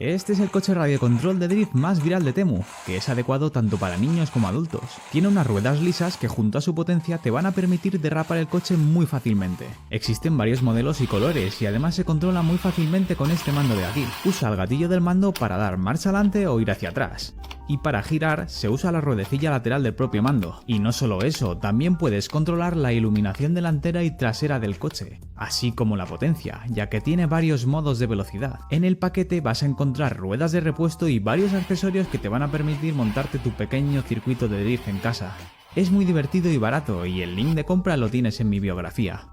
Este es el coche radiocontrol de drift más viral de Temu, que es adecuado tanto para niños como adultos. Tiene unas ruedas lisas que junto a su potencia te van a permitir derrapar el coche muy fácilmente. Existen varios modelos y colores y además se controla muy fácilmente con este mando de aquí. Usa el gatillo del mando para dar marcha adelante o ir hacia atrás. Y para girar se usa la ruedecilla lateral del propio mando. Y no solo eso, también puedes controlar la iluminación delantera y trasera del coche, así como la potencia, ya que tiene varios modos de velocidad. En el paquete vas a encontrar ruedas de repuesto y varios accesorios que te van a permitir montarte tu pequeño circuito de drift en casa. Es muy divertido y barato y el link de compra lo tienes en mi biografía.